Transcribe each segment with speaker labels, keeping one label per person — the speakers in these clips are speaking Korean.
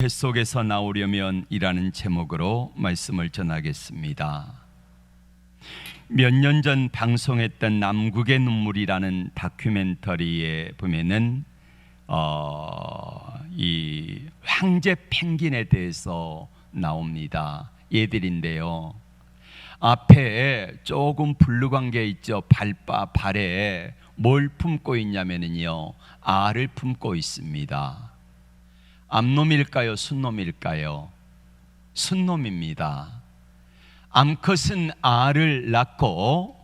Speaker 1: 뱃속에서 나오려면 이라는 제목으로 말씀을 전하겠습니다. 몇 년 전 방송했던 남국의 눈물이라는 다큐멘터리에 보면은 이 황제 펭귄에 대해서 나옵니다. 얘들인데요, 앞에 조금 붉은 게 있죠. 발에 뭘 품고 있냐면요, 알을 품고 있습니다. 암놈일까요? 순놈일까요? 순놈입니다. 암컷은 알을 낳고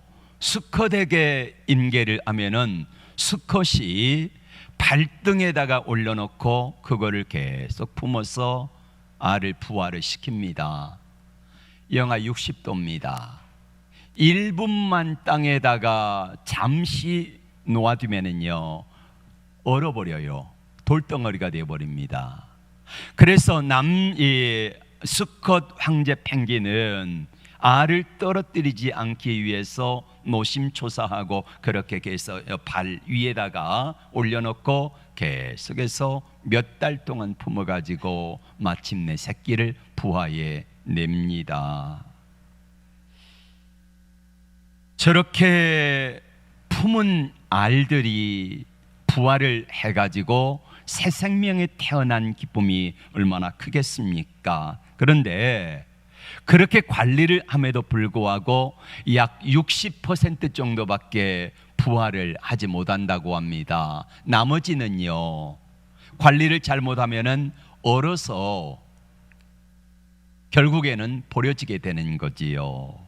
Speaker 1: 수컷에게 임계를 하면은 수컷이 발등에다가 올려놓고 그거를 계속 품어서 알을 부화를 시킵니다. 영하 60도입니다. 1분만 땅에다가 잠시 놓아두면은요, 얼어버려요. 돌덩어리가 되어버립니다. 그래서 수컷 황제 펭귄은 알을 떨어뜨리지 않기 위해서 노심초사하고 그렇게 해서 발 위에다가 올려놓고 계속해서 몇 달 동안 품어가지고 마침내 새끼를 부화해 냅니다. 저렇게 품은 알들이 부화를 해가지고 새 생명에 태어난 기쁨이 얼마나 크겠습니까? 그런데 그렇게 관리를 함에도 불구하고 약 60% 정도밖에 부화를 하지 못한다고 합니다. 나머지는요, 관리를 잘못하면은 얼어서 결국에는 버려지게 되는 거지요.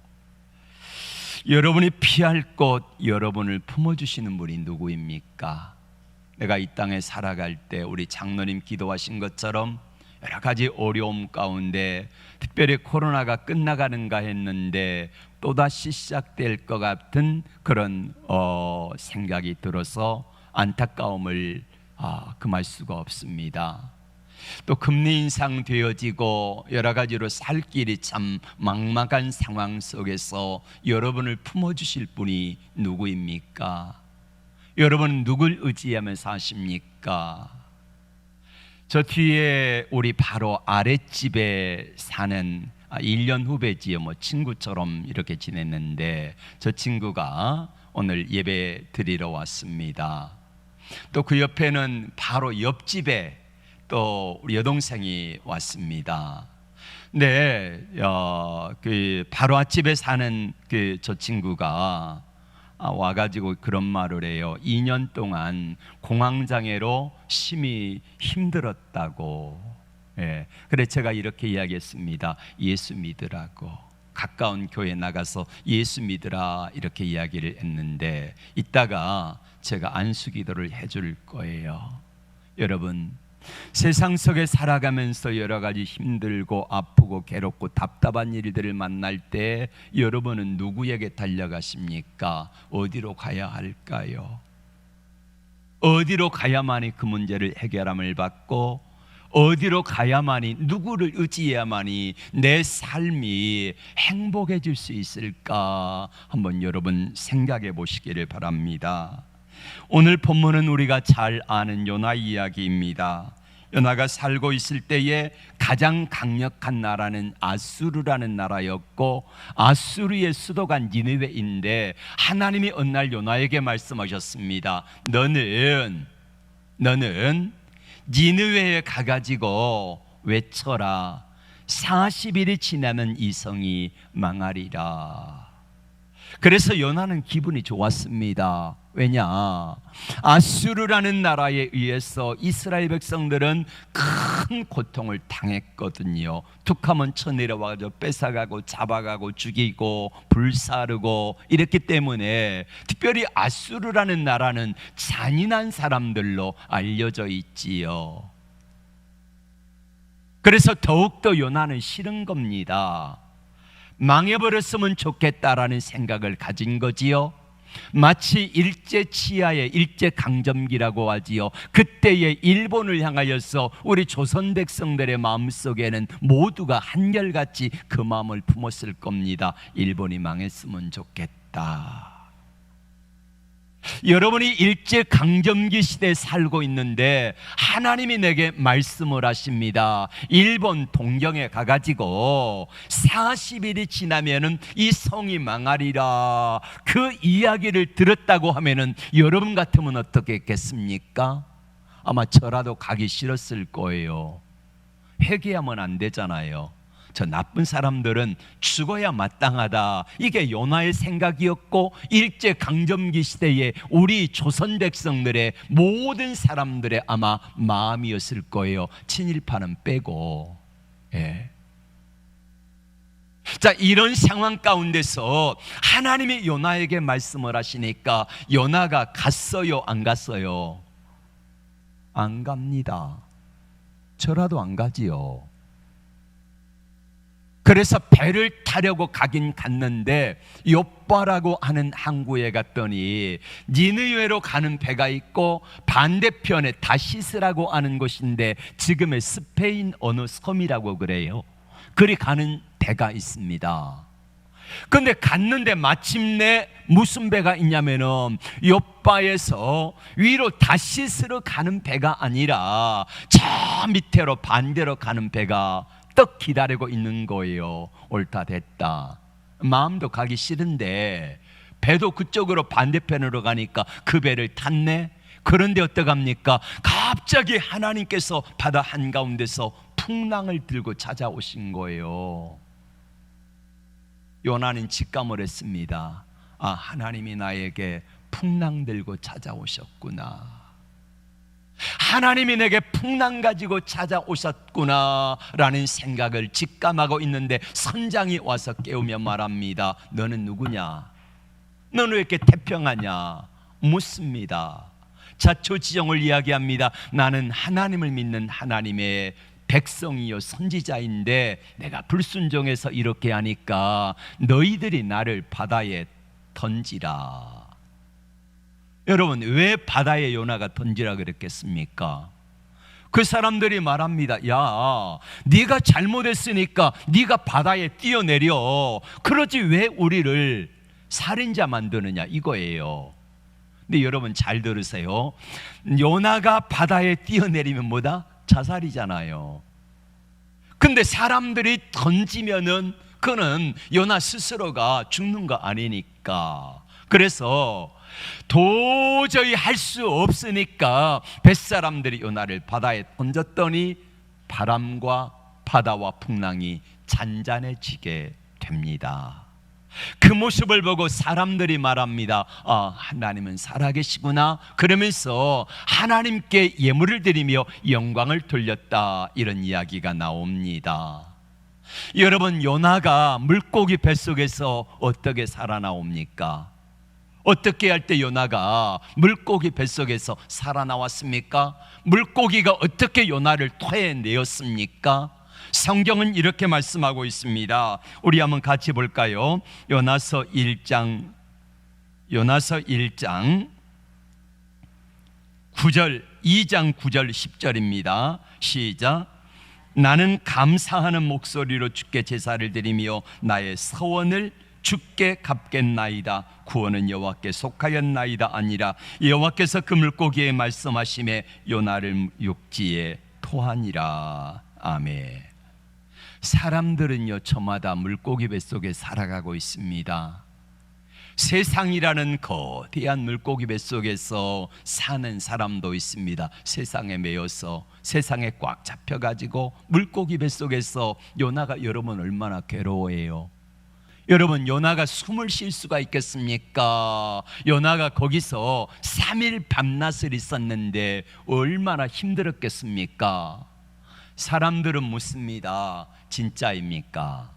Speaker 1: 여러분이 피할 곳, 여러분을 품어주시는 분이 누구입니까? 내가 이 땅에 살아갈 때 우리 장로님 기도하신 것처럼 여러 가지 어려움 가운데, 특별히 코로나가 끝나가는가 했는데 또다시 시작될 것 같은 그런 생각이 들어서 안타까움을 금할 수가 없습니다. 또 금리 인상 되어지고 여러 가지로 살 길이 참 막막한 상황 속에서 여러분을 품어주실 분이 누구입니까? 여러분 누굴 의지하며 사십니까? 저 뒤에 우리 바로 아랫집에 사는 1년 후배지요. 친구처럼 이렇게 지냈는데 저 친구가 오늘 예배 드리러 왔습니다. 또 그 옆에는 바로 옆집에 또 우리 여동생이 왔습니다. 네, 그 바로 앞집에 사는 저 친구가 와가지고 그런 말을 해요. 2년 동안 공황장애로 심히 힘들었다고. 예, 그래 제가 이렇게 이야기했습니다. 예수 믿으라고. 가까운 교회 나가서 예수 믿으라 이렇게 이야기를 했는데 이따가 제가 안수기도를 해줄 거예요. 여러분, 세상 속에 살아가면서 여러 가지 힘들고 아프고 괴롭고 답답한 일들을 만날 때 여러분은 누구에게 달려가십니까? 어디로 가야 할까요? 어디로 가야만이 그 문제를 해결함을 받고, 어디로 가야만이, 누구를 의지해야만이 내 삶이 행복해질 수 있을까? 한번 여러분 생각해 보시기를 바랍니다. 오늘 본문은 우리가 잘 아는 요나 이야기입니다. 요나가 살고 있을 때에 가장 강력한 나라는 아수르라는 나라였고, 아수르의 수도가 니느웨인데 하나님이 어느 날 요나에게 말씀하셨습니다. 너는 니느웨에 가가지고 외쳐라. 40일이 지나면 이 성이 망하리라. 그래서 요나는 기분이 좋았습니다. 왜냐? 아수르라는 나라에 의해서 이스라엘 백성들은 큰 고통을 당했거든요. 툭하면 쳐내려와서 뺏어가고 잡아가고 죽이고 불사르고 이랬기 때문에, 특별히 아수르라는 나라는 잔인한 사람들로 알려져 있지요. 그래서 더욱더 요나는 싫은 겁니다. 망해버렸으면 좋겠다라는 생각을 가진 거지요. 마치 일제치하의 일제강점기라고 하지요. 그때의 일본을 향하여서 우리 조선 백성들의 마음속에는 모두가 한결같이 그 마음을 품었을 겁니다. 일본이 망했으면 좋겠다. 여러분이 일제강점기 시대에 살고 있는데 하나님이 내게 말씀을 하십니다. 일본 동경에 가가지고 40일이 지나면은 이 성이 망하리라. 그 이야기를 들었다고 하면은 여러분 같으면 어떻게 했겠습니까? 아마 저라도 가기 싫었을 거예요. 회개하면 안 되잖아요. 저 나쁜 사람들은 죽어야 마땅하다. 이게 요나의 생각이었고 일제강점기 시대에 우리 조선 백성들의 모든 사람들의 아마 마음이었을 거예요. 친일파는 빼고. 예. 자, 이런 상황 가운데서 하나님이 요나에게 말씀을 하시니까 요나가 갔어요, 안 갔어요? 안 갑니다. 저라도 안 가지요. 그래서 배를 타려고 가긴 갔는데 욥바라고 하는 항구에 갔더니 니느웨로 가는 배가 있고 반대편에 다시스라고 하는 곳인데 지금의 스페인 어느 섬이라고 그래요. 그리 가는 배가 있습니다. 근데 갔는데 마침내 무슨 배가 있냐면은 욥바에서 위로 다시스로 가는 배가 아니라 저 밑으로 반대로 가는 배가 떡 기다리고 있는 거예요. 옳다 됐다. 마음도 가기 싫은데 배도 그쪽으로 반대편으로 가니까 그 배를 탔네. 그런데 어떡합니까? 갑자기 하나님께서 바다 한가운데서 풍랑을 들고 찾아오신 거예요. 요나는 직감을 했습니다. 아, 하나님이 나에게 풍랑 들고 찾아오셨구나. 하나님이 내게 풍랑 가지고 찾아오셨구나 라는 생각을 직감하고 있는데 선장이 와서 깨우며 말합니다. 너는 누구냐? 너는 왜 이렇게 태평하냐? 묻습니다. 자초지종을 이야기합니다. 나는 하나님을 믿는 하나님의 백성이요 선지자인데 내가 불순종해서 이렇게 하니까 너희들이 나를 바다에 던지라. 여러분, 왜 바다에 요나가 던지라 그랬겠습니까? 그 사람들이 말합니다. 야, 네가 잘못했으니까 네가 바다에 뛰어내려. 그러지 왜 우리를 살인자 만드느냐 이거예요. 근데 여러분 잘 들으세요. 요나가 바다에 뛰어내리면 뭐다? 자살이잖아요. 근데 사람들이 던지면은 그는 요나 스스로가 죽는 거 아니니까. 그래서 도저히 할 수 없으니까 뱃사람들이 요나를 바다에 던졌더니 바람과 바다와 풍랑이 잔잔해지게 됩니다. 그 모습을 보고 사람들이 말합니다. 아, 하나님은 살아계시구나. 그러면서 하나님께 예물을 드리며 영광을 돌렸다. 이런 이야기가 나옵니다. 여러분, 요나가 물고기 뱃속에서 어떻게 살아나옵니까? 어떻게 할 때 요나가 물고기 뱃속에서 살아나왔습니까? 물고기가 어떻게 요나를 토해내었습니까? 성경은 이렇게 말씀하고 있습니다. 우리 한번 같이 볼까요? 요나서 1장 9절 2장 9절 10절입니다. 시작. 나는 감사하는 목소리로 주께 제사를 드리며 나의 서원을 주께 갚겠나이다. 구원은 여호와께 속하였나이다. 아니라 여호와께서 그 물고기에 말씀하심에 요나를 육지에 토하니라. 아멘. 사람들은요 저마다 물고기 뱃속에 살아가고 있습니다. 세상이라는 거대한 물고기 뱃속에서 사는 사람도 있습니다. 세상에 매여서 세상에 꽉 잡혀가지고 물고기 뱃속에서 요나가 여러분 얼마나 괴로워해요. 여러분, 요나가 숨을 쉴 수가 있겠습니까? 요나가 거기서 3일 밤낮을 있었는데 얼마나 힘들었겠습니까? 사람들은 묻습니다. 진짜입니까?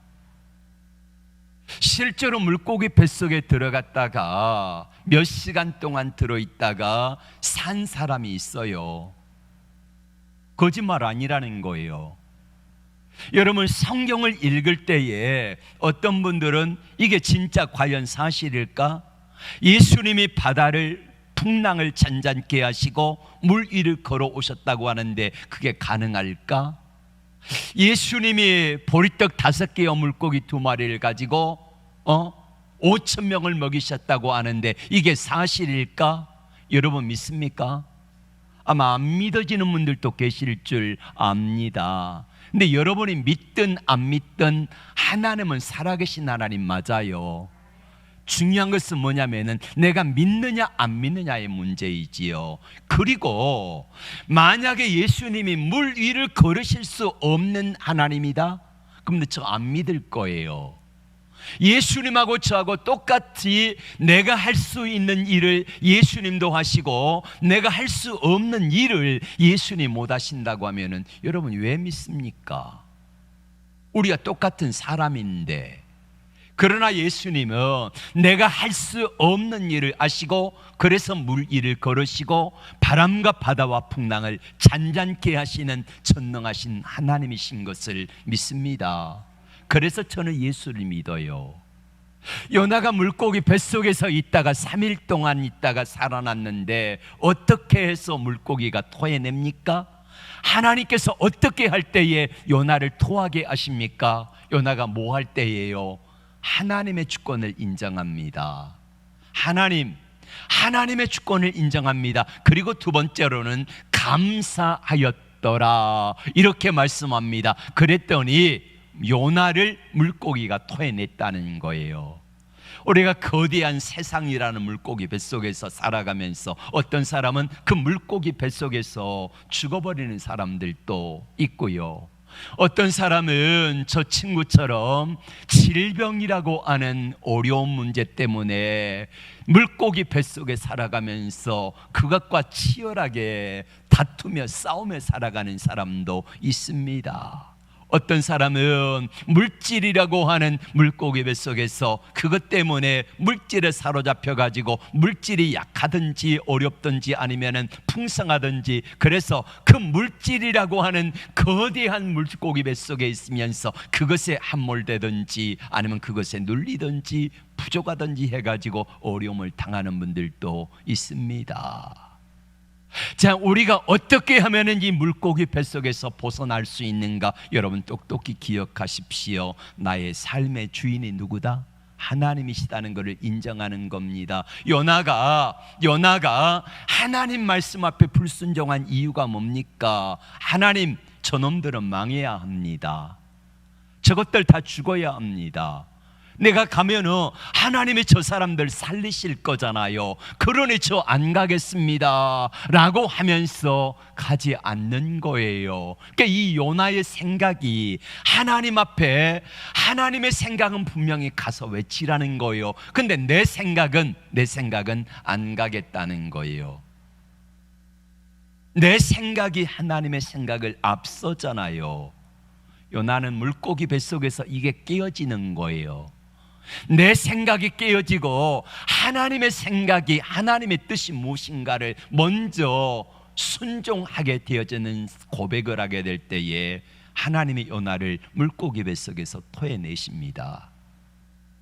Speaker 1: 실제로 물고기 뱃속에 들어갔다가 몇 시간 동안 들어있다가 산 사람이 있어요. 거짓말 아니라는 거예요. 여러분, 성경을 읽을 때에 어떤 분들은 이게 진짜 과연 사실일까? 예수님이 바다를 풍랑을 잔잔케 하시고 물 위를 걸어오셨다고 하는데 그게 가능할까? 예수님이 보리떡 5개와 물고기 2마리를 가지고 5천 명을 먹이셨다고 하는데 이게 사실일까? 여러분 믿습니까? 아마 안 믿어지는 분들도 계실 줄 압니다. 근데 여러분이 믿든 안 믿든 하나님은 살아계신 하나님 맞아요. 중요한 것은 뭐냐면은 내가 믿느냐 안 믿느냐의 문제이지요. 그리고 만약에 예수님이 물 위를 걸으실 수 없는 하나님이다? 그럼 저 안 믿을 거예요. 예수님하고 저하고 똑같이 내가 할 수 있는 일을 예수님도 하시고 내가 할 수 없는 일을 예수님 못 하신다고 하면은 여러분 왜 믿습니까? 우리가 똑같은 사람인데. 그러나 예수님은 내가 할 수 없는 일을 하시고 그래서 물 위를 걸으시고 바람과 바다와 풍랑을 잔잔케 하시는 전능하신 하나님이신 것을 믿습니다. 그래서 저는 예수를 믿어요. 요나가 물고기 뱃속에서 있다가 3일 동안 있다가 살아났는데 어떻게 해서 물고기가 토해냅니까? 하나님께서 어떻게 할 때에 요나를 토하게 하십니까? 요나가 뭐 할 때예요? 하나님의 주권을 인정합니다. 하나님의 주권을 인정합니다. 그리고 두 번째로는 감사하였더라 이렇게 말씀합니다. 그랬더니 요나를 물고기가 토해냈다는 거예요. 우리가 거대한 세상이라는 물고기 뱃속에서 살아가면서 어떤 사람은 그 물고기 뱃속에서 죽어버리는 사람들도 있고요. 어떤 사람은 저 친구처럼 질병이라고 하는 어려운 문제 때문에 물고기 뱃속에 살아가면서 그것과 치열하게 다투며 싸우며 살아가는 사람도 있습니다. 어떤 사람은 물질이라고 하는 물고기 뱃속에서 그것 때문에 물질에 사로잡혀 가지고 물질이 약하든지 어렵든지 아니면은 풍성하든지 그래서 그 물질이라고 하는 거대한 물고기 뱃속에 있으면서 그것에 함몰되든지 아니면 그것에 눌리든지 부족하든지 해가지고 어려움을 당하는 분들도 있습니다. 자, 우리가 어떻게 하면 이 물고기 뱃속에서 벗어날 수 있는가? 여러분 똑똑히 기억하십시오. 나의 삶의 주인이 누구다? 하나님이시다는 것을 인정하는 겁니다. 요나가 하나님 말씀 앞에 불순종한 이유가 뭡니까? 하나님, 저놈들은 망해야 합니다. 저것들 다 죽어야 합니다. 내가 가면은 하나님이 저 사람들 살리실 거잖아요. 그러니 저 안 가겠습니다 라고 하면서 가지 않는 거예요. 그러니까 이 요나의 생각이 하나님 앞에 하나님의 생각은 분명히 가서 외치라는 거예요. 근데 내 생각은 안 가겠다는 거예요. 내 생각이 하나님의 생각을 앞서잖아요. 요나는 물고기 뱃속에서 이게 깨어지는 거예요. 내 생각이 깨어지고 하나님의 생각이 하나님의 뜻이 무엇인가를 먼저 순종하게 되어지는 고백을 하게 될 때에 하나님이 요나를 물고기 뱃속에서 토해내십니다.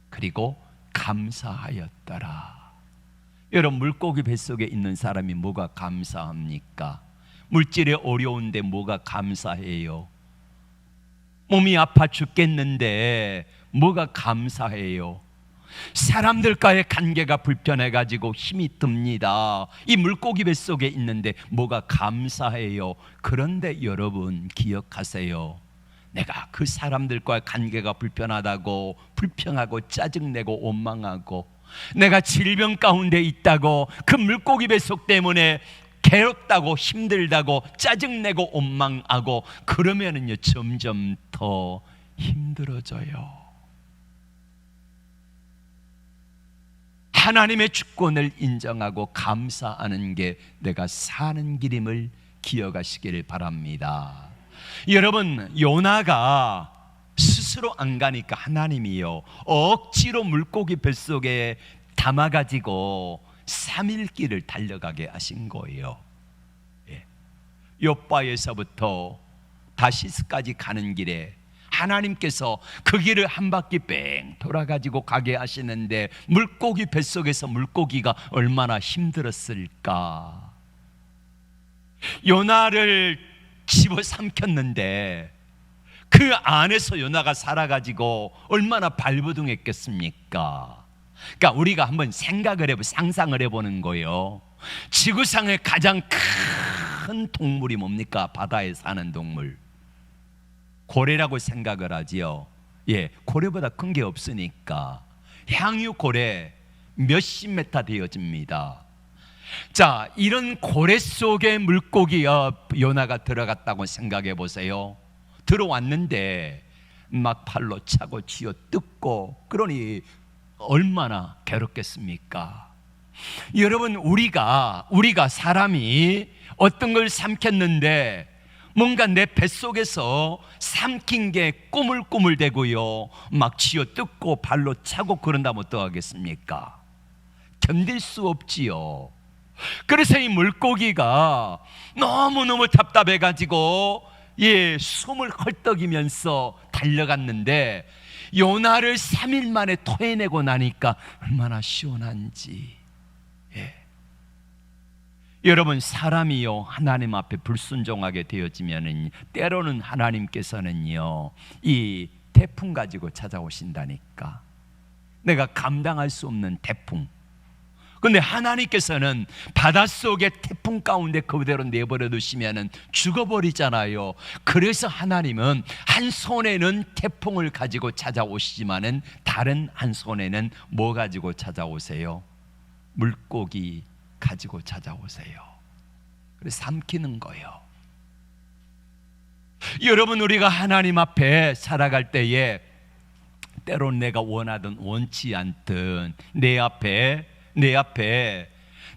Speaker 1: 그리고 감사하였더라. 여러분 물고기 뱃속에 있는 사람이 뭐가 감사합니까? 물질이 어려운데 뭐가 감사해요? 몸이 아파 죽겠는데 뭐가 감사해요? 사람들과의 관계가 불편해가지고 힘이 듭니다. 이 물고기 뱃속에 있는데 뭐가 감사해요? 그런데 여러분 기억하세요. 내가 그 사람들과의 관계가 불편하다고 불평하고 짜증내고 원망하고 내가 질병 가운데 있다고 그 물고기 뱃속 때문에 괴롭다고 힘들다고 짜증내고 원망하고 그러면은요 점점 더 힘들어져요. 하나님의 주권을 인정하고 감사하는 게 내가 사는 길임을 기억하시기를 바랍니다. 여러분 요나가 스스로 안 가니까 하나님이요 억지로 물고기 뱃속에 담아가지고 3일 길을 달려가게 하신 거예요. 욥바에서부터 다시스까지 가는 길에 하나님께서 그 길을 한 바퀴 뺑 돌아가지고 가게 하시는데 물고기 뱃속에서 물고기가 얼마나 힘들었을까. 요나를 집어삼켰는데 그 안에서 요나가 살아가지고 얼마나 발버둥했겠습니까? 그러니까 우리가 한번 상상을 해보는 거예요. 지구상의 가장 큰 동물이 뭡니까? 바다에 사는 동물. 고래라고 생각을 하지요. 예, 고래보다 큰 게 없으니까. 향유 고래 몇십 메타 되어집니다. 자, 이런 고래 속에 물고기 요나가 들어갔다고 생각해 보세요. 들어왔는데 막 팔로 차고 쥐어 뜯고, 그러니 얼마나 괴롭겠습니까? 여러분, 우리가 사람이 어떤 걸 삼켰는데 뭔가 내 뱃속에서 삼킨 게 꾸물꾸물대고요, 막 쥐어 뜯고 발로 차고 그런다면 어떡하겠습니까? 견딜 수 없지요. 그래서 이 물고기가 너무너무 답답해가지고 숨을 헐떡이면서 달려갔는데, 요나를 3일 만에 토해내고 나니까 얼마나 시원한지. 여러분, 사람이요 하나님 앞에 불순종하게 되어지면은 때로는 하나님께서는요 이 태풍 가지고 찾아오신다니까. 내가 감당할 수 없는 태풍. 근데 하나님께서는 바닷속에 태풍 가운데 그대로 내버려 두시면은 죽어버리잖아요. 그래서 하나님은 한 손에는 태풍을 가지고 찾아오시지만은 다른 한 손에는 뭐 가지고 찾아오세요? 물고기 가지고 찾아오세요. 그래서 삼키는 거예요. 여러분, 우리가 하나님 앞에 살아갈 때에 때론 내가 원하든 원치 않든 내 앞에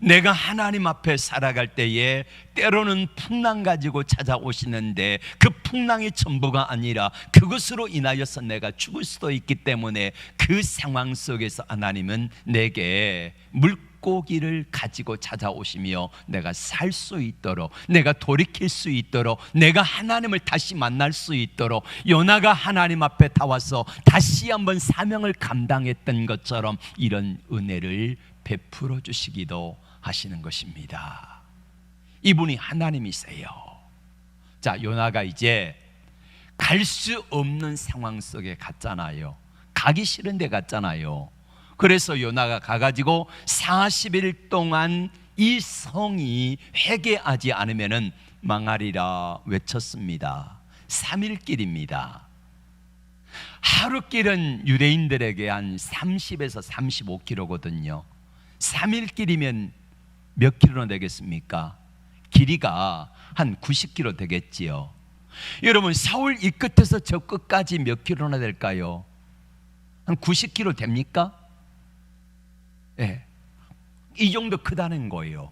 Speaker 1: 내가 하나님 앞에 살아갈 때에 때로는 풍랑 가지고 찾아오시는데, 그 풍랑이 전부가 아니라 그것으로 인하여서 내가 죽을 수도 있기 때문에 그 상황 속에서 하나님은 내게 물고기를 가지고 찾아오시며 내가 살 수 있도록, 내가 돌이킬 수 있도록, 내가 하나님을 다시 만날 수 있도록, 요나가 하나님 앞에 다 와서 다시 한번 사명을 감당했던 것처럼 이런 은혜를 베풀어 주시기도 하시는 것입니다. 이분이 하나님이세요. 자, 요나가 이제 갈 수 없는 상황 속에 갔잖아요. 가기 싫은 데 갔잖아요. 그래서 요나가 가가지고 40일 동안 이 성이 회개하지 않으면 망하리라 외쳤습니다. 3일 길입니다. 하루 길은 유대인들에게 한 30에서 35km거든요. 3일 길이면 몇 킬로나 되겠습니까? 길이가 한 90km 되겠지요. 여러분, 서울 이 끝에서 저 끝까지 몇 킬로나 될까요? 한 90km 됩니까? 예, 이 정도 크다는 거예요.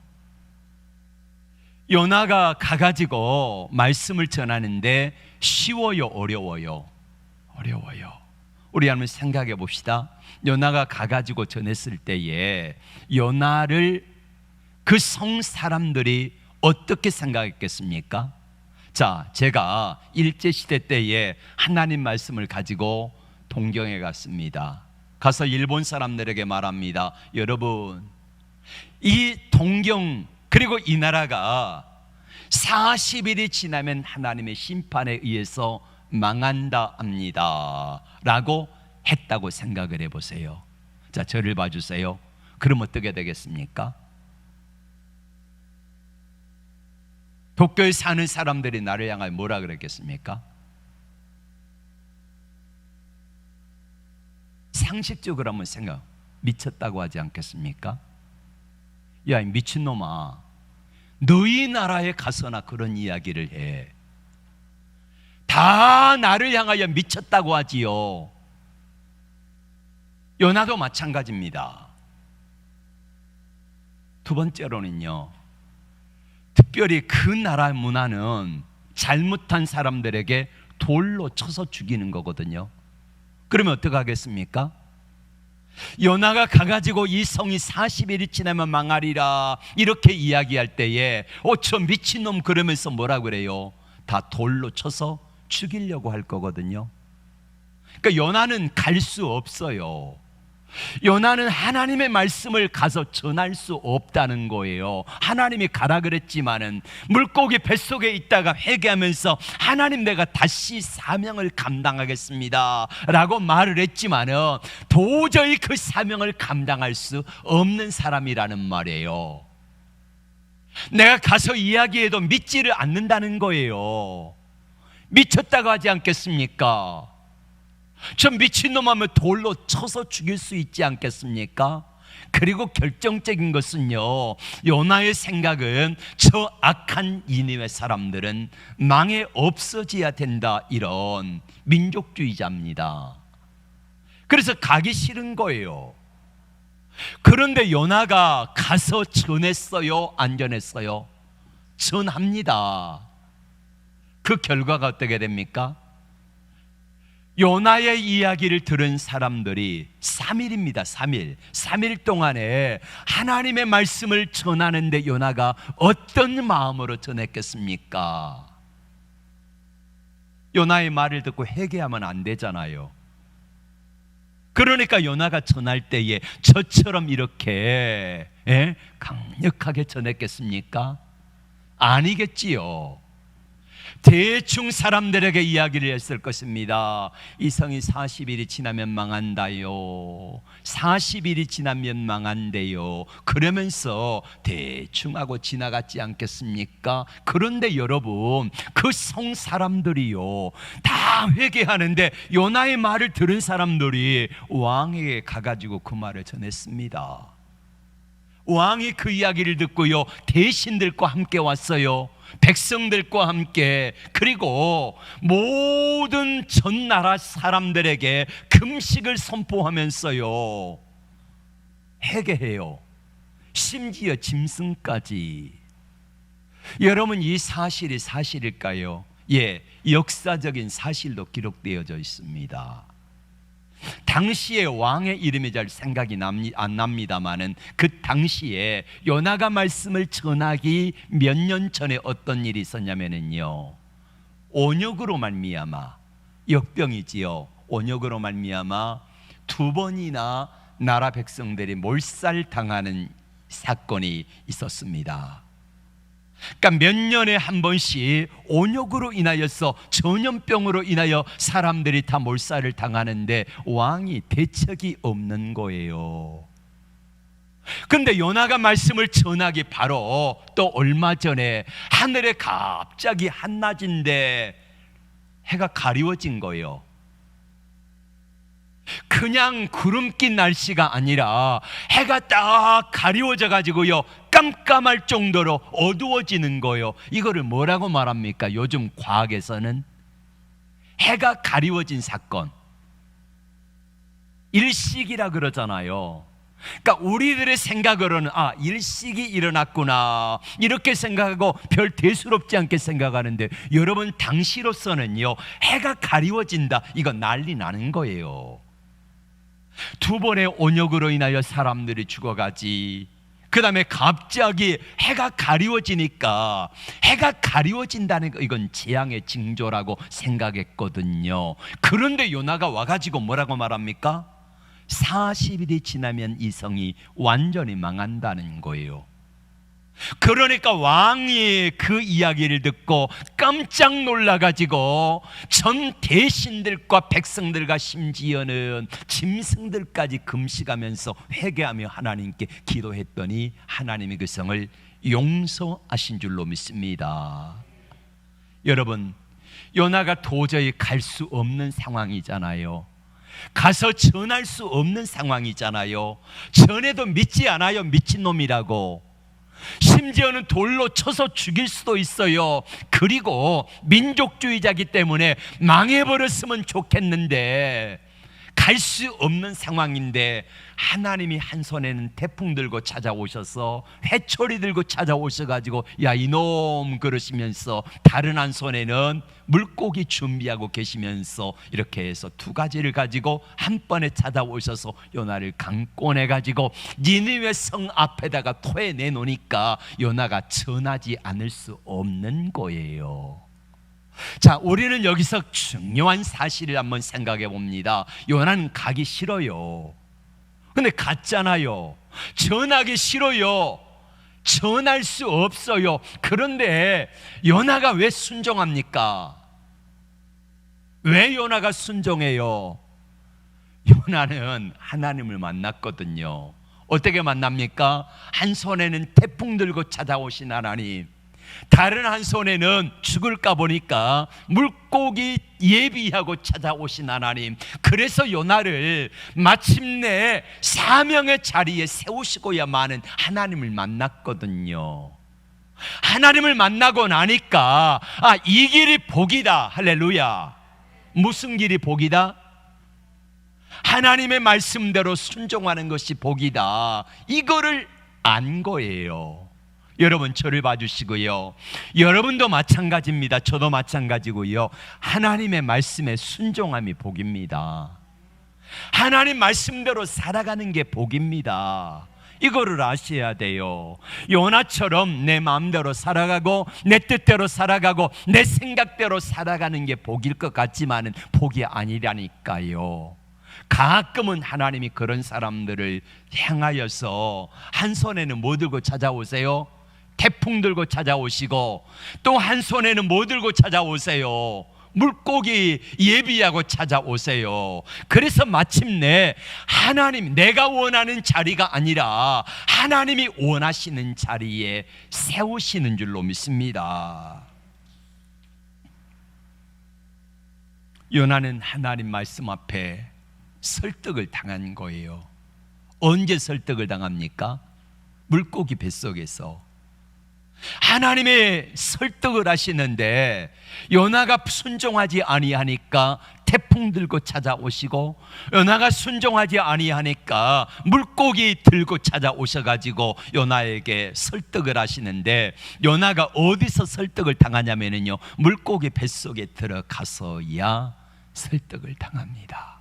Speaker 1: 요나가 가가지고 말씀을 전하는데 쉬워요, 어려워요? 어려워요. 우리 한번 생각해 봅시다. 요나가 가가지고 전했을 때에 요나를 그 성 사람들이 어떻게 생각했겠습니까? 자, 제가 일제시대 때에 하나님 말씀을 가지고 동경에 갔습니다. 가서 일본 사람들에게 말합니다. 여러분, 이 동경 그리고 이 나라가 40일이 지나면 하나님의 심판에 의해서 망한다 합니다 라고 했다고 생각을 해보세요. 자, 저를 봐주세요. 그럼 어떻게 되겠습니까? 도쿄에 사는 사람들이 나를 향하여 뭐라 그랬겠습니까? 상식적으로 한번 생각, 미쳤다고 하지 않겠습니까? 야, 이 미친놈아, 너희 나라에 가서나 그런 이야기를 해. 다 나를 향하여 미쳤다고 하지요. 요나도 마찬가지입니다. 두 번째로는요, 특별히 그 나라의 문화는 잘못한 사람들에게 돌로 쳐서 죽이는 거거든요. 그러면 어떻게 하겠습니까? 요나가 가가지고 이 성이 40일이 지나면 망하리라 이렇게 이야기할 때에 저 미친놈 그러면서 뭐라 그래요? 다 돌로 쳐서 죽이려고 할 거거든요. 그러니까 요나는 갈 수 없어요. 요나는 하나님의 말씀을 가서 전할 수 없다는 거예요. 하나님이 가라 그랬지만은 물고기 뱃속에 있다가 회개하면서 하나님, 내가 다시 사명을 감당하겠습니다 라고 말을 했지만은 도저히 그 사명을 감당할 수 없는 사람이라는 말이에요. 내가 가서 이야기해도 믿지를 않는다는 거예요. 미쳤다고 하지 않겠습니까? 저 미친놈 하면 돌로 쳐서 죽일 수 있지 않겠습니까? 그리고 결정적인 것은요, 요나의 생각은 저 악한 니느웨 사람들은 망해 없어져야 된다, 이런 민족주의자입니다. 그래서 가기 싫은 거예요. 그런데 요나가 가서 전했어요? 안 전했어요? 전합니다. 그 결과가 어떻게 됩니까? 요나의 이야기를 들은 사람들이 3일입니다. 3일 동안에 하나님의 말씀을 전하는데 요나가 어떤 마음으로 전했겠습니까? 요나의 말을 듣고 회개하면 안 되잖아요. 그러니까 요나가 전할 때에 저처럼 이렇게 강력하게 전했겠습니까? 아니겠지요. 대충 사람들에게 이야기를 했을 것입니다. 이 성이 40일이 지나면 망한다요, 40일이 지나면 망한대요, 그러면서 대충 하고 지나갔지 않겠습니까? 그런데 여러분, 그 성 사람들이요 다 회개하는데 요나의 말을 들은 사람들이 왕에게 가가지고 그 말을 전했습니다. 왕이 그 이야기를 듣고요 대신들과 함께 왔어요. 백성들과 함께. 그리고 모든 전 나라 사람들에게 금식을 선포하면서요 회개해요. 심지어 짐승까지. 여러분, 이 사실이 사실일까요? 예, 역사적인 사실도 기록되어져 있습니다. 당시에 왕의 이름이 잘 생각이 안 납니다만은 그 당시에 요나가 말씀을 전하기 몇 년 전에 어떤 일이 있었냐면요, 온역으로 말미암아, 역병이지요. 온역으로 말미암아 2번이나 나라 백성들이 몰살당하는 사건이 있었습니다. 그러니까 몇 년에 한 번씩 온역으로 인하여서, 전염병으로 인하여 사람들이 다 몰살을 당하는데 왕이 대책이 없는 거예요. 그런데 요나가 말씀을 전하기 바로 또 얼마 전에 하늘에 갑자기 한낮인데 해가 가리워진 거예요. 그냥 구름 낀 날씨가 아니라 해가 딱 가리워져 가지고요 깜깜할 정도로 어두워지는 거예요. 이거를 뭐라고 말합니까? 요즘 과학에서는 해가 가리워진 사건, 일식이라 그러잖아요. 그러니까 우리들의 생각으로는 일식이 일어났구나 이렇게 생각하고 별 대수롭지 않게 생각하는데, 여러분 당시로서는요 해가 가리워진다, 이거 난리 나는 거예요. 2번의 온역으로 인하여 사람들이 죽어가지, 그 다음에 갑자기 해가 가리워지니까, 해가 가리워진다는 거 이건 재앙의 징조라고 생각했거든요. 그런데 요나가 와가지고 뭐라고 말합니까? 40일이 지나면 이 성이 완전히 망한다는 거예요. 그러니까 왕이 그 이야기를 듣고 깜짝 놀라가지고 전 대신들과 백성들과 심지어는 짐승들까지 금식하면서 회개하며 하나님께 기도했더니 하나님이 그 성을 용서하신 줄로 믿습니다. 여러분, 요나가 도저히 갈 수 없는 상황이잖아요. 가서 전할 수 없는 상황이잖아요. 전해도 믿지 않아요. 미친놈이라고. 심지어는 돌로 쳐서 죽일 수도 있어요. 그리고 민족주의자이기 때문에 망해버렸으면 좋겠는데 갈 수 없는 상황인데 하나님이 한 손에는 태풍 들고 찾아오셔서 회초리 들고 찾아오셔가지고 야 이놈 그러시면서, 다른 한 손에는 물고기 준비하고 계시면서 이렇게 해서 2가지를 가지고 한 번에 찾아오셔서 요나를 강권해가지고 니느웨 성 앞에다가 토해내 놓으니까 요나가 전하지 않을 수 없는 거예요. 자, 우리는 여기서 중요한 사실을 한번 생각해 봅니다. 요나는 가기 싫어요. 근데 갔잖아요. 전하기 싫어요. 전할 수 없어요. 그런데 요나가 왜 순종합니까? 왜 요나가 순종해요? 요나는 하나님을 만났거든요. 어떻게 만납니까? 한 손에는 태풍 들고 찾아오신 하나님, 다른 한 손에는 죽을까 보니까 물고기 예비하고 찾아오신 하나님. 그래서 요나를 마침내 사명의 자리에 세우시고야만은 하나님을 만났거든요. 하나님을 만나고 나니까 이 길이 복이다. 할렐루야. 무슨 길이 복이다? 하나님의 말씀대로 순종하는 것이 복이다. 이거를 안 거예요. 여러분, 저를 봐주시고요. 여러분도 마찬가지입니다. 저도 마찬가지고요. 하나님의 말씀에 순종함이 복입니다. 하나님 말씀대로 살아가는 게 복입니다. 이거를 아셔야 돼요. 요나처럼 내 마음대로 살아가고 내 뜻대로 살아가고 내 생각대로 살아가는 게 복일 것 같지만은 복이 아니라니까요. 가끔은 하나님이 그런 사람들을 향하여서 한 손에는 뭐 들고 찾아오세요? 태풍 들고 찾아오시고, 또 한 손에는 뭐 들고 찾아오세요? 물고기 예비하고 찾아오세요. 그래서 마침내 하나님, 내가 원하는 자리가 아니라 하나님이 원하시는 자리에 세우시는 줄로 믿습니다. 요나는 하나님 말씀 앞에 설득을 당한 거예요. 언제 설득을 당합니까? 물고기 뱃속에서. 하나님의 설득을 하시는데 요나가 순종하지 아니하니까 태풍 들고 찾아오시고, 요나가 순종하지 아니하니까 물고기 들고 찾아오셔가지고 요나에게 설득을 하시는데, 요나가 어디서 설득을 당하냐면요, 물고기 뱃속에 들어가서야 설득을 당합니다.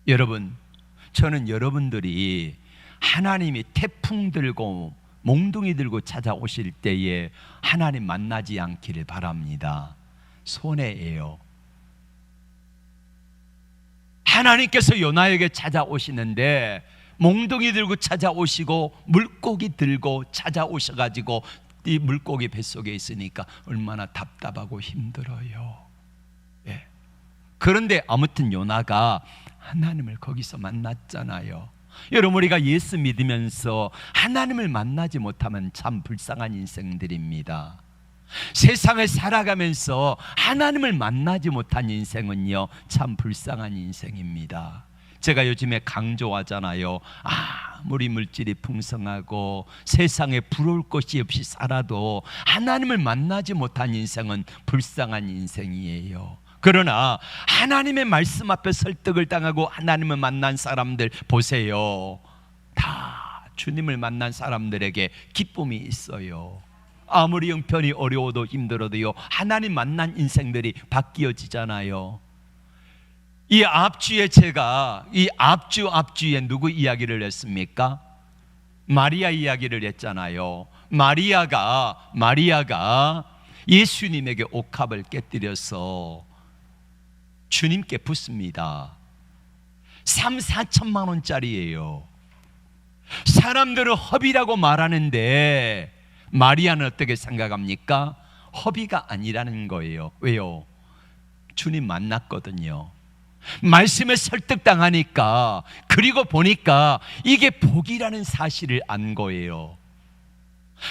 Speaker 1: 여러분, 저는 여러분들이 하나님이 태풍 들고 몽둥이 들고 찾아오실 때에 하나님 만나지 않기를 바랍니다. 손해예요. 하나님께서 요나에게 찾아오시는데 몽둥이 들고 찾아오시고 물고기 들고 찾아오셔가지고 이 물고기 뱃속에 있으니까 얼마나 답답하고 힘들어요. 예. 그런데 아무튼 요나가 하나님을 거기서 만났잖아요. 여러분, 우리가 예수 믿으면서 하나님을 만나지 못하면 참 불쌍한 인생들입니다. 세상을 살아가면서 하나님을 만나지 못한 인생은요, 참 불쌍한 인생입니다. 제가 요즘에 강조하잖아요. 아무리 물질이 풍성하고 세상에 부러울 것이 없이 살아도 하나님을 만나지 못한 인생은 불쌍한 인생이에요. 그러나 하나님의 말씀 앞에 설득을 당하고 하나님을 만난 사람들 보세요. 다 주님을 만난 사람들에게 기쁨이 있어요. 아무리 형편이 어려워도 힘들어도요, 하나님 만난 인생들이 바뀌어지잖아요. 이 앞주에 제가 이 앞주에 누구 이야기를 했습니까? 마리아 이야기를 했잖아요. 마리아가 예수님에게 옥합을 깨뜨려서 주님께 붓습니다. 3,4천만 원짜리예요. 사람들은 허비라고 말하는데 마리아는 어떻게 생각합니까? 허비가 아니라는 거예요. 왜요? 주님 만났거든요. 말씀에 설득당하니까, 그리고 보니까 이게 복이라는 사실을 안 거예요.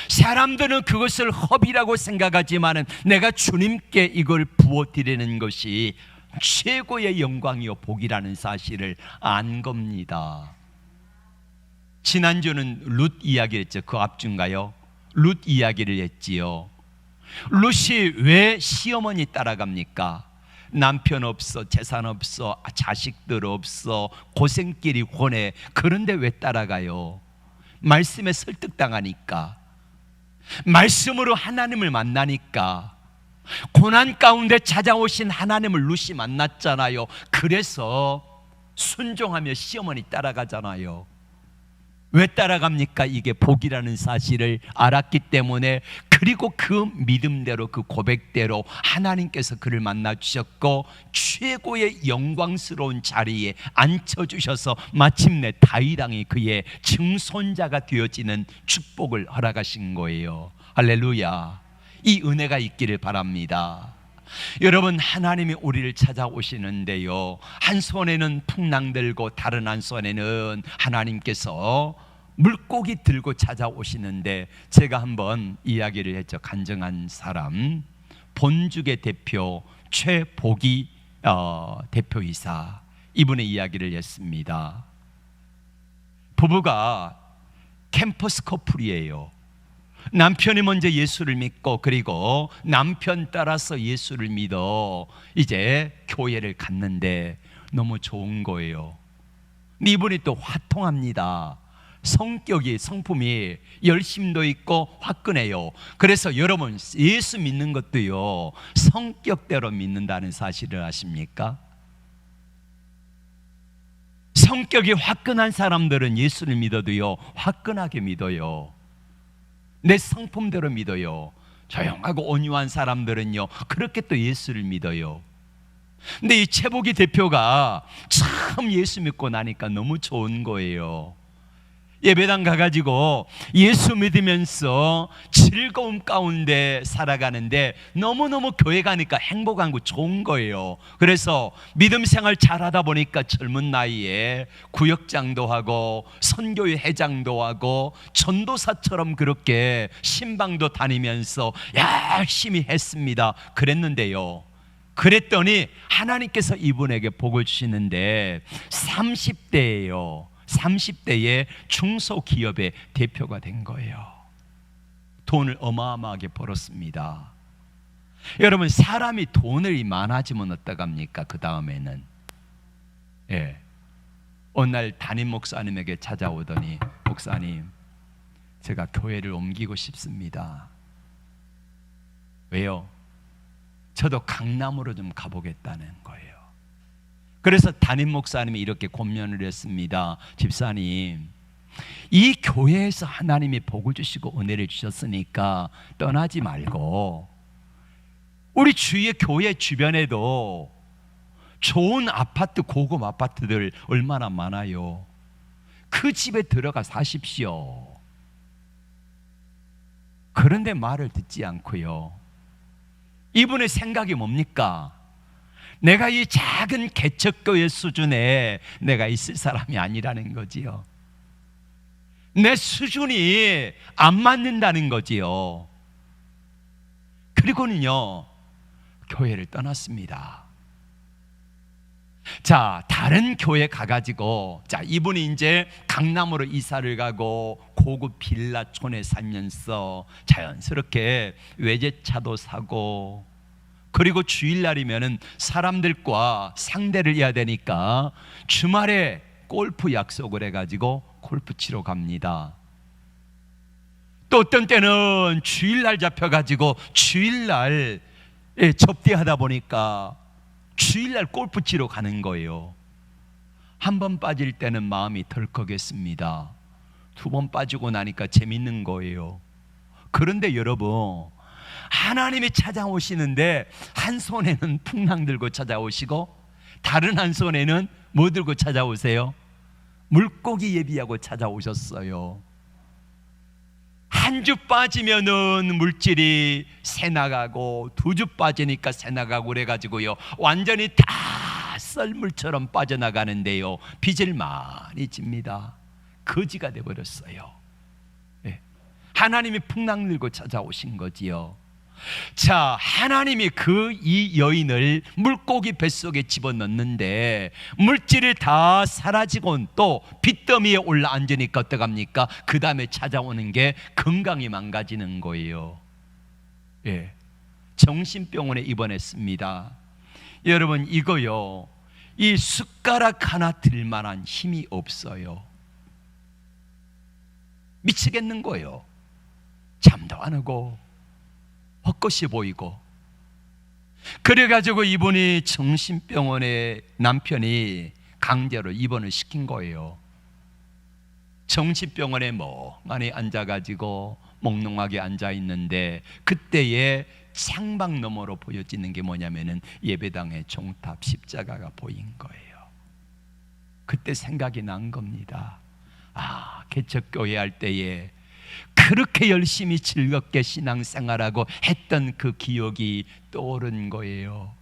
Speaker 1: 사람들은 그것을 허비라고 생각하지만 내가 주님께 이걸 부어드리는 것이 최고의 영광이요 복이라는 사실을 안 겁니다. 지난주는 룻 이야기를 했죠. 그 앞주인가요? 룻 이야기를 했지요. 룻이 왜 시어머니 따라갑니까? 남편 없어, 재산 없어, 자식들 없어, 고생길이 훤해. 그런데 왜 따라가요? 말씀에 설득당하니까, 말씀으로 하나님을 만나니까. 고난 가운데 찾아오신 하나님을 룻이 만났잖아요. 그래서 순종하며 시어머니 따라가잖아요. 왜 따라갑니까? 이게 복이라는 사실을 알았기 때문에, 그리고 그 믿음대로, 그 고백대로 하나님께서 그를 만나 주셨고 최고의 영광스러운 자리에 앉혀주셔서 마침내 다윗 왕이 그의 증손자가 되어지는 축복을 허락하신 거예요. 할렐루야. 이 은혜가 있기를 바랍니다. 여러분, 하나님이 우리를 찾아오시는데요, 한 손에는 풍랑 들고 다른 한 손에는 하나님께서 물고기 들고 찾아오시는데, 제가 한번 이야기를 했죠. 간증한 사람, 본죽의 대표 최복이 대표이사, 이분의 이야기를 했습니다. 부부가 캠퍼스 커플이에요. 남편이 먼저 예수를 믿고, 그리고 남편 따라서 예수를 믿어 이제 교회를 갔는데 너무 좋은 거예요. 이분이 또 화통합니다. 성품이 열심도 있고 화끈해요. 그래서 여러분, 예수 믿는 것도요, 성격대로 믿는다는 사실을 아십니까? 성격이 화끈한 사람들은 예수를 믿어도요, 화끈하게 믿어요. 내 성품대로 믿어요. 조용하고 온유한 사람들은요, 그렇게 또 예수를 믿어요. 근데 이 최복이 대표가 참 예수 믿고 나니까 너무 좋은 거예요. 예배당 가가지고 예수 믿으면서 즐거움 가운데 살아가는데 너무너무 교회 가니까 행복한 거, 좋은 거예요. 그래서 믿음 생활 잘하다 보니까 젊은 나이에 구역장도 하고 선교회 회장도 하고 전도사처럼 그렇게 신방도 다니면서 열심히 했습니다. 그랬는데요, 그랬더니 하나님께서 이분에게 복을 주시는데 30대예요. 30대에 중소기업의 대표가 된 거예요. 돈을 어마어마하게 벌었습니다. 여러분, 사람이 돈을 많아지면 어떡합니까? 그 다음에는 어느 날 담임 목사님에게 찾아오더니, 목사님, 제가 교회를 옮기고 싶습니다. 왜요? 저도 강남으로 좀 가보겠다는 거예요. 그래서 담임 목사님이 이렇게 권면을 했습니다. 집사님, 이 교회에서 하나님이 복을 주시고 은혜를 주셨으니까 떠나지 말고 우리 주위의 교회 주변에도 좋은 아파트, 고급 아파트들 얼마나 많아요. 그 집에 들어가 사십시오. 그런데 말을 듣지 않고요, 이분의 생각이 뭡니까? 내가 이 작은 개척교회 수준에 내가 있을 사람이 아니라는 거지요. 내 수준이 안 맞는다는 거지요. 그리고는요, 교회를 떠났습니다. 자, 다른 교회 가가지고, 자, 이분이 이제 강남으로 이사를 가고 고급 빌라촌에 살면서 자연스럽게 외제차도 사고, 그리고 주일날이면은 사람들과 상대를 해야 되니까 주말에 골프 약속을 해가지고 골프 치러 갑니다. 또 어떤 때는 주일날 잡혀가지고 주일날 접대하다 보니까 주일날 골프 치러 가는 거예요. 한 번 빠질 때는 마음이 덜컥했습니다. 두 번 빠지고 나니까 재밌는 거예요. 그런데 여러분, 하나님이 찾아오시는데 한 손에는 풍랑 들고 찾아오시고 다른 한 손에는 뭐 들고 찾아오세요? 물고기 예비하고 찾아오셨어요. 한 주 빠지면은 물질이 새 나가고, 두 주 빠지니까 새 나가고 그래가지고요, 완전히 다 썰물처럼 빠져나가는데요, 빚을 많이 집니다. 거지가 돼버렸어요. 하나님이 풍랑 들고 찾아오신 거지요. 자, 하나님이 이 여인을 물고기 뱃속에 집어넣는데 물질이 다 사라지고 또 빚더미에 올라 앉으니까 어떡합니까? 그 다음에 찾아오는 게 건강이 망가지는 거예요. 정신병원에 입원했습니다. 여러분, 이거요, 이 숟가락 하나 들 만한 힘이 없어요. 미치겠는 거예요. 잠도 안 오고 헛것이 보이고. 그래가지고 이분이 정신병원에 남편이 강제로 입원을 시킨 거예요. 정신병원에 멍하니 앉아가지고 몽롱하게 앉아있는데 그때에 창밖 너머로 보여지는 게 뭐냐면은 예배당의 종탑 십자가가 보인 거예요. 그때 생각이 난 겁니다. 개척교회 할 때에 그렇게 열심히 즐겁게 신앙생활하고 했던 그 기억이 떠오른 거예요.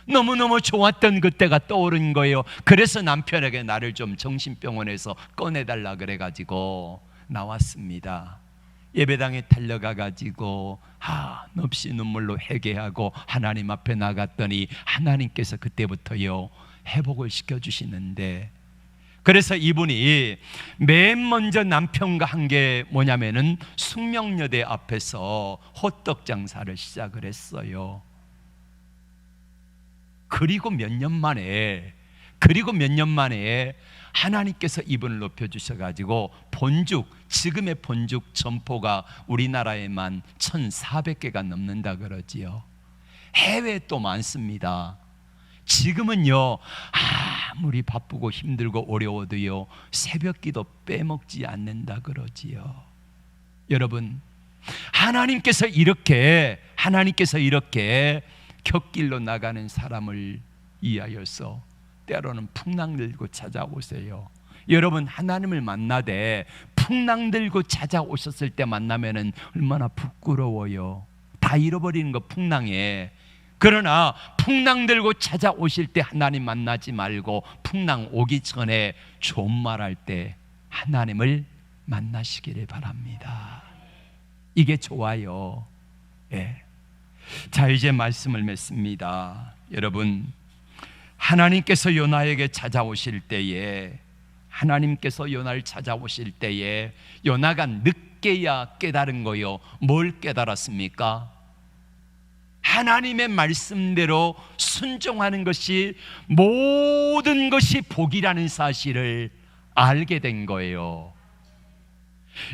Speaker 1: 너무너무 좋았던 그때가 떠오른 거예요. 그래서 남편에게 나를 좀 정신병원에서 꺼내달라 그래가지고 나왔습니다. 예배당에 달려가가지고 한없이 눈물로 회개하고 하나님 앞에 나갔더니 하나님께서 그때부터요 회복을 시켜주시는데, 그래서 이분이 맨 먼저 남편과 한 게 뭐냐면은 숙명여대 앞에서 호떡 장사를 시작을 했어요. 그리고 몇 년 만에 하나님께서 이분을 높여주셔가지고 지금의 본죽 점포가 우리나라에만 1,400개가 넘는다 그러지요. 해외에 또 많습니다. 지금은요 아무리 바쁘고 힘들고 어려워도요 새벽기도 빼먹지 않는다 그러지요. 여러분, 하나님께서 이렇게 곁길로 나가는 사람을 위하여서 때로는 풍랑 들고 찾아오세요. 여러분, 하나님을 만나되 풍랑 들고 찾아오셨을 때 만나면은 얼마나 부끄러워요. 다 잃어버리는 거 풍랑에. 그러나 풍랑 들고 찾아오실 때 하나님 만나지 말고 풍랑 오기 전에 좋은 말할 때 하나님을 만나시기를 바랍니다. 이게 좋아요. 예. 자, 이제 말씀을 맺습니다. 여러분, 하나님께서 요나에게 찾아오실 때에 요나가 늦게야 깨달은 거요. 뭘 깨달았습니까? 하나님의 말씀대로 순종하는 것이 모든 것이 복이라는 사실을 알게 된 거예요.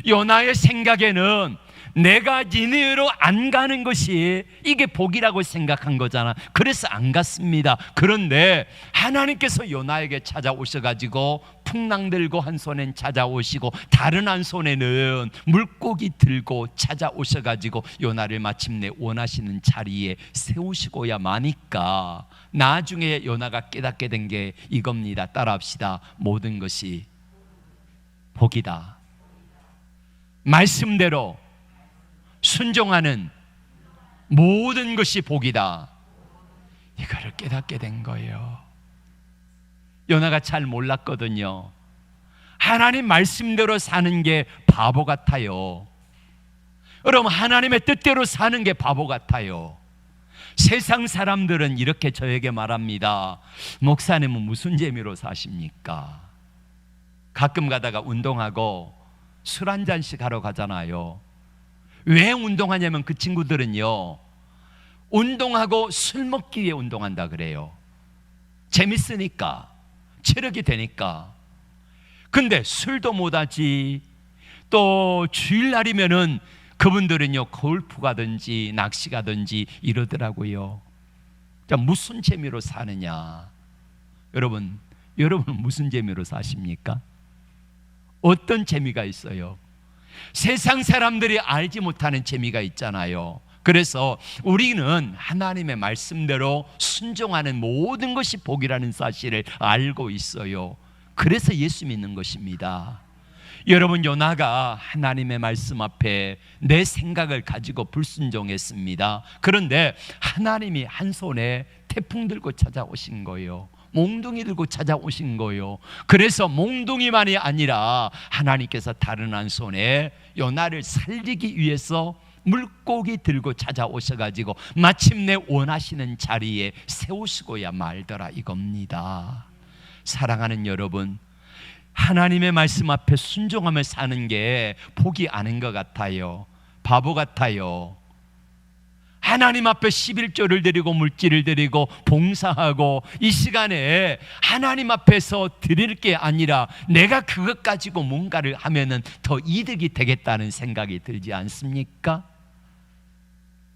Speaker 1: 요나의 생각에는 내가 니느웨로 안 가는 것이 이게 복이라고 생각한 거잖아. 그래서 안 갔습니다. 그런데 하나님께서 요나에게 찾아오셔가지고 풍랑 들고 한 손엔 찾아오시고 다른 한 손에는 물고기 들고 찾아오셔가지고 요나를 마침내 원하시는 자리에 세우시고야 마니까 나중에 요나가 깨닫게 된 게 이겁니다. 따라합시다. 모든 것이 복이다. 말씀대로 순종하는 모든 것이 복이다. 이거를 깨닫게 된 거예요. 요나가 잘 몰랐거든요. 하나님 말씀대로 사는 게 바보 같아요. 여러분, 하나님의 뜻대로 사는 게 바보 같아요. 세상 사람들은 이렇게 저에게 말합니다. 목사님은 무슨 재미로 사십니까? 가끔 가다가 운동하고 술 한 잔씩 하러 가잖아요. 왜 운동하냐면 그 친구들은요 운동하고 술 먹기 위해 운동한다 그래요. 재밌으니까, 체력이 되니까. 근데 술도 못하지. 또 주일날이면은 그분들은요 골프 가든지 낚시 가든지 이러더라고요. 자, 무슨 재미로 사느냐? 여러분은 무슨 재미로 사십니까? 어떤 재미가 있어요? 세상 사람들이 알지 못하는 재미가 있잖아요. 그래서 우리는 하나님의 말씀대로 순종하는 모든 것이 복이라는 사실을 알고 있어요. 그래서 예수 믿는 것입니다. 여러분, 요나가 하나님의 말씀 앞에 내 생각을 가지고 불순종했습니다. 그런데 하나님이 한 손에 태풍 들고 찾아오신 거예요. 몽둥이 들고 찾아오신 거예요. 그래서 몽둥이만이 아니라 하나님께서 다른 한 손에 요나를 살리기 위해서 물고기 들고 찾아오셔가지고 마침내 원하시는 자리에 세우시고야 말더라 이겁니다. 사랑하는 여러분, 하나님의 말씀 앞에 순종하며 사는 게 복이 아닌 것 같아요. 바보 같아요. 하나님 앞에 11조를 드리고 물질을 드리고 봉사하고 이 시간에 하나님 앞에서 드릴 게 아니라 내가 그것 가지고 뭔가를 하면은 더 이득이 되겠다는 생각이 들지 않습니까?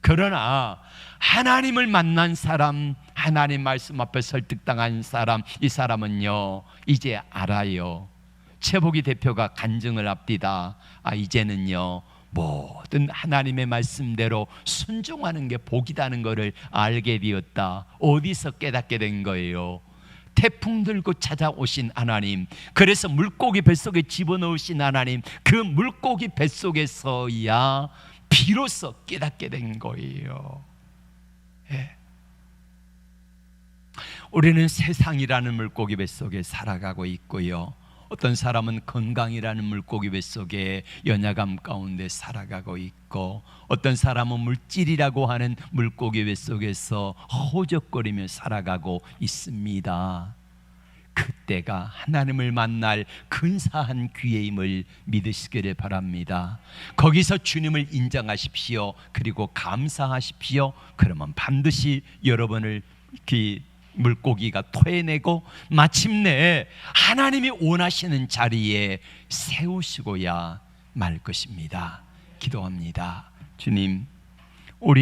Speaker 1: 그러나 하나님을 만난 사람, 하나님 말씀 앞에 설득당한 사람, 이 사람은요 이제 알아요. 최복이 대표가 간증을 앞디다. 이제는요 모든 하나님의 말씀대로 순종하는 게 복이라는 것을 알게 되었다. 어디서 깨닫게 된 거예요? 태풍 들고 찾아오신 하나님, 그래서 물고기 뱃속에 집어넣으신 하나님, 그 물고기 뱃속에서야 비로소 깨닫게 된 거예요. 예. 우리는 세상이라는 물고기 뱃속에 살아가고 있고요, 어떤 사람은 건강이라는 물고기 뱃속에 연약함 가운데 살아가고 있고, 어떤 사람은 물질이라고 하는 물고기 뱃속에서 허우적거리며 살아가고 있습니다. 그때가 하나님을 만날 근사한 기회임을 믿으시기를 바랍니다. 거기서 주님을 인정하십시오. 그리고 감사하십시오. 그러면 반드시 여러분을 물고기가 토해내고 마침내 하나님이 원하시는 자리에 세우시고야 말 것입니다. 기도합니다. 주님,